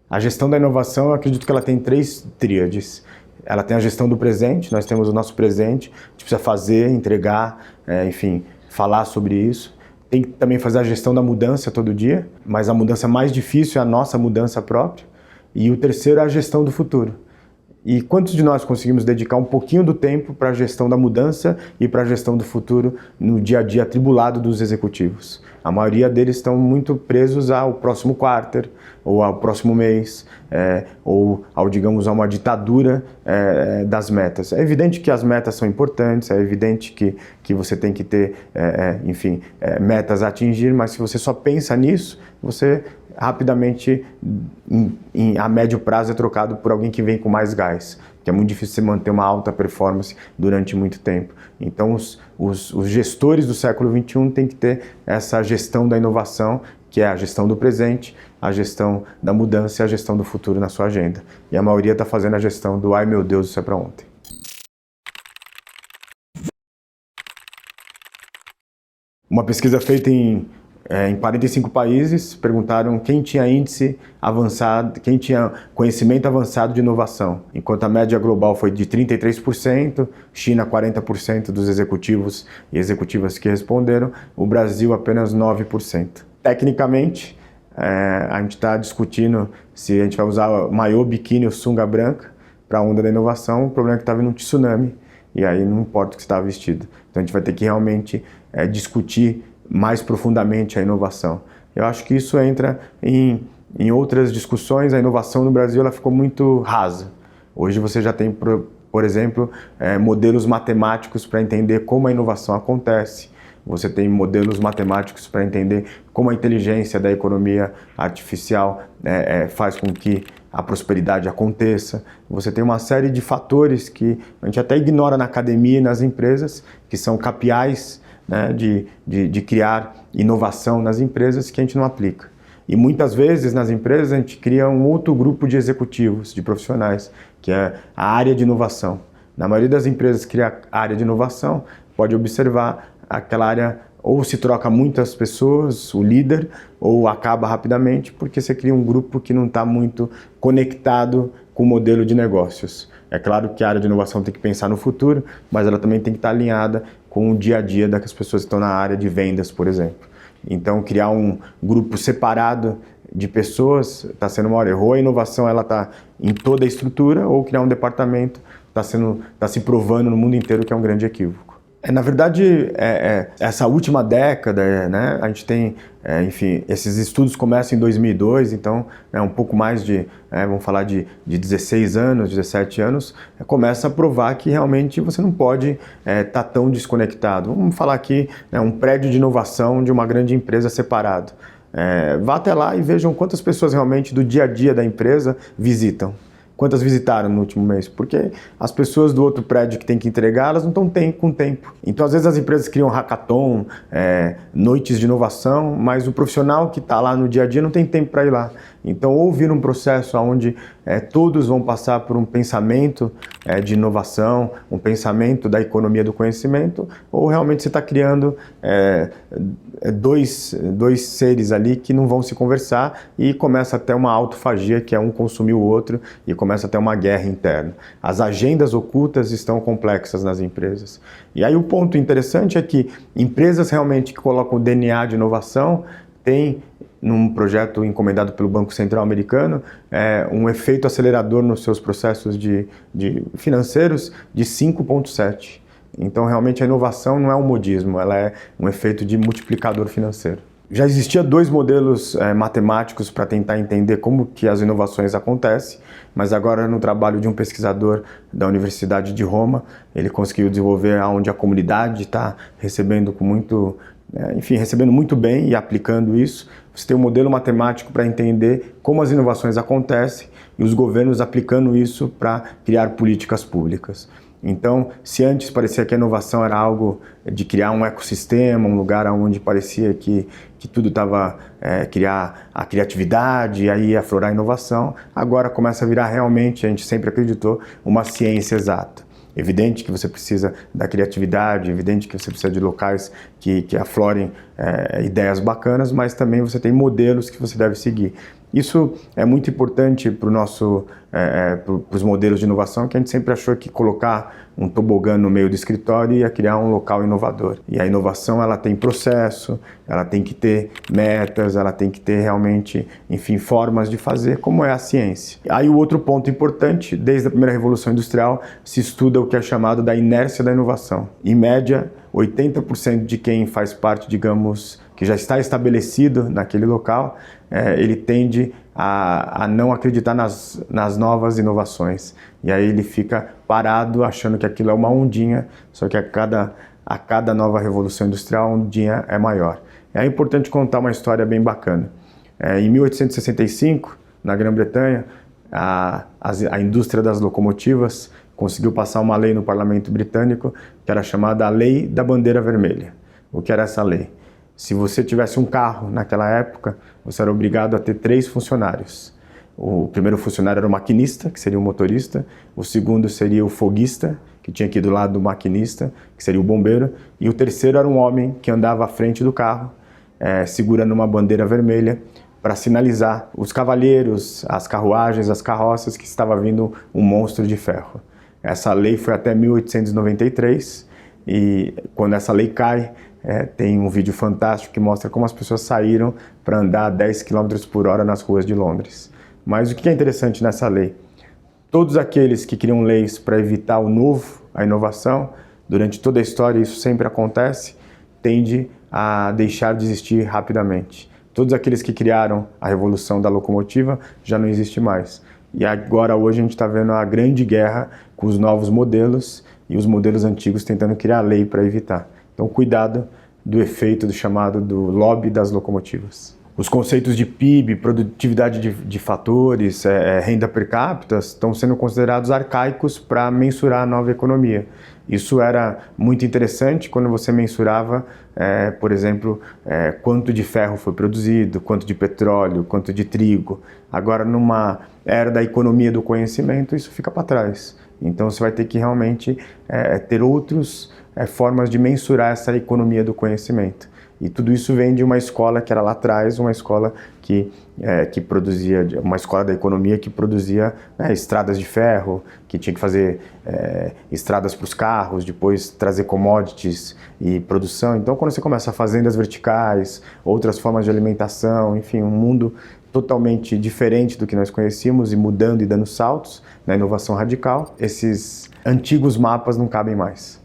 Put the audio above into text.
A gestão da inovação, eu acredito que ela tem três tríades. Ela tem a gestão do presente, nós temos o nosso presente, a gente precisa fazer, entregar, enfim, falar sobre isso. Tem que também fazer a gestão da mudança todo dia, mas a mudança mais difícil é a nossa mudança própria. E o terceiro é a gestão do futuro. E quantos de nós conseguimos dedicar um pouquinho do tempo para a gestão da mudança e para a gestão do futuro no dia a dia atribulado dos executivos? A maioria deles estão muito presos ao próximo quarter, ou ao próximo mês, ou ao, digamos, a uma ditadura das metas. É evidente que as metas são importantes, é evidente que você tem que ter, enfim, metas a atingir, mas se você só pensa nisso, você rapidamente, a médio prazo, é trocado por alguém que vem com mais gás, porque é muito difícil você manter uma alta performance durante muito tempo. Então, os gestores do século XXI têm que ter essa gestão da inovação, que é a gestão do presente, a gestão da mudança e a gestão do futuro na sua agenda. E a maioria está fazendo a gestão do ai meu Deus, isso é para ontem. Uma pesquisa feita em 45 países, perguntaram quem tinha índice avançado, quem tinha conhecimento avançado de inovação. Enquanto a média global foi de 33%, China 40% dos executivos e executivas que responderam, o Brasil apenas 9%. Tecnicamente, a gente está discutindo se a gente vai usar maiô, biquíni ou sunga branca para a onda da inovação. O problema é que está vindo um tsunami e aí não importa o que você está vestido. Então a gente vai ter que realmente discutir mais profundamente a inovação. Eu acho que isso entra em outras discussões. A inovação no Brasil ela ficou muito rasa. Hoje você já tem, por exemplo, modelos matemáticos para entender como a inovação acontece. Você tem modelos matemáticos para entender como a inteligência da economia artificial faz com que a prosperidade aconteça. Você tem uma série de fatores que a gente até ignora na academia e nas empresas, que são KPIs, né, de criar inovação nas empresas que a gente não aplica. E muitas vezes nas empresas a gente cria um outro grupo de executivos, de profissionais, que é a área de inovação. Na maioria das empresas que cria a área de inovação, pode observar aquela área ou se troca muitas pessoas, o líder, ou acaba rapidamente porque você cria um grupo que não está muito conectado com o modelo de negócios. É claro que a área de inovação tem que pensar no futuro, mas ela também tem que estar alinhada com o dia a dia das pessoas que estão na área de vendas, por exemplo. Então, criar um grupo separado de pessoas está sendo uma hora. Errou, a inovação ela está em toda a estrutura, ou criar um departamento está se provando no mundo inteiro que é um grande equívoco. Na verdade, essa última década, né, a gente tem, enfim, esses estudos começam em 2002, então um pouco mais de, vamos falar de 16 anos, 17 anos, começa a provar que realmente você não pode estar tão desconectado. Vamos falar aqui, um prédio de inovação de uma grande empresa separado. Vá até lá e vejam quantas pessoas realmente do dia a dia da empresa visitam. Quantas visitaram no último mês? Porque as pessoas do outro prédio que tem que entregar, elas não estão com tempo. Então, às vezes, as empresas criam hackathon, noites de inovação, mas o profissional que está lá no dia a dia não tem tempo para ir lá. Então, ou vira um processo onde todos vão passar por um pensamento de inovação, um pensamento da economia do conhecimento, ou realmente você está criando dois seres ali que não vão se conversar e começa até uma autofagia, que é um consumir o outro, e começa até uma guerra interna. As agendas ocultas estão complexas nas empresas. E aí o ponto interessante é que empresas realmente que colocam o DNA de inovação têm, num projeto encomendado pelo Banco Central americano, um efeito acelerador nos seus processos de financeiros de 5,7. Então, realmente, a inovação não é um modismo, ela é um efeito de multiplicador financeiro. Já existia dois modelos matemáticos para tentar entender como que as inovações acontecem, mas agora, no trabalho de um pesquisador da Universidade de Roma, ele conseguiu desenvolver onde a comunidade está recebendo com muito, recebendo muito bem e aplicando isso. Você tem um modelo matemático para entender como as inovações acontecem e os governos aplicando isso para criar políticas públicas. Então, se antes parecia que a inovação era algo de criar um ecossistema, um lugar onde parecia que tudo estava criar a criatividade e aí aflorar a inovação, agora começa a virar realmente, a gente sempre acreditou, uma ciência exata. Evidente que você precisa da criatividade, evidente que você precisa de locais que aflorem ideias bacanas, mas também você tem modelos que você deve seguir. Isso é muito importante para os modelos de inovação, que a gente sempre achou que colocar um tobogã no meio do escritório ia criar um local inovador. E a inovação, ela tem processo, ela tem que ter metas, ela tem que ter realmente, enfim, formas de fazer, como é a ciência. Aí o outro ponto importante, desde a primeira Revolução Industrial, se estuda o que é chamado da inércia da inovação. Em média, 80% de quem faz parte, digamos, que já está estabelecido naquele local, ele tende a não acreditar nas novas inovações. E aí ele fica parado achando que aquilo é uma ondinha, só que a cada nova revolução industrial a ondinha é maior. É importante contar uma história bem bacana. Em 1865, na Grã-Bretanha, a indústria das locomotivas conseguiu passar uma lei no parlamento britânico que era chamada a Lei da Bandeira Vermelha. O que era essa lei? Se você tivesse um carro naquela época, você era obrigado a ter 3 funcionários. O primeiro funcionário era o maquinista, que seria o motorista. O segundo seria o foguista, que tinha que ir do lado do maquinista, que seria o bombeiro. E o terceiro era um homem que andava à frente do carro, segurando uma bandeira vermelha, para sinalizar os cavalheiros, as carruagens, as carroças, que estava vindo um monstro de ferro. Essa lei foi até 1893, e quando essa lei cai, tem um vídeo fantástico que mostra como as pessoas saíram para andar a 10 km por hora nas ruas de Londres. Mas o que é interessante nessa lei? Todos aqueles que criam leis para evitar o novo, a inovação, durante toda a história isso sempre acontece, tende a deixar de existir rapidamente. Todos aqueles que criaram a revolução da locomotiva já não existe mais. E agora hoje a gente está vendo a grande guerra com os novos modelos e os modelos antigos tentando criar lei para evitar. Então cuidado do efeito do chamado do lobby das locomotivas. Os conceitos de PIB, produtividade de fatores, renda per capita, estão sendo considerados arcaicos para mensurar a nova economia. Isso era muito interessante quando você mensurava, por exemplo, quanto de ferro foi produzido, quanto de petróleo, quanto de trigo. Agora, numa era da economia do conhecimento, isso fica para trás. Então você vai ter que realmente ter outras formas de mensurar essa economia do conhecimento. E tudo isso vem de uma escola que era lá atrás, uma escola que produzia, uma escola da economia que produzia estradas de ferro, que tinha que fazer estradas para os carros, depois trazer commodities e produção. Então quando você começa fazendas verticais, outras formas de alimentação, enfim, um mundo totalmente diferente do que nós conhecíamos e mudando e dando saltos na inovação radical, esses antigos mapas não cabem mais.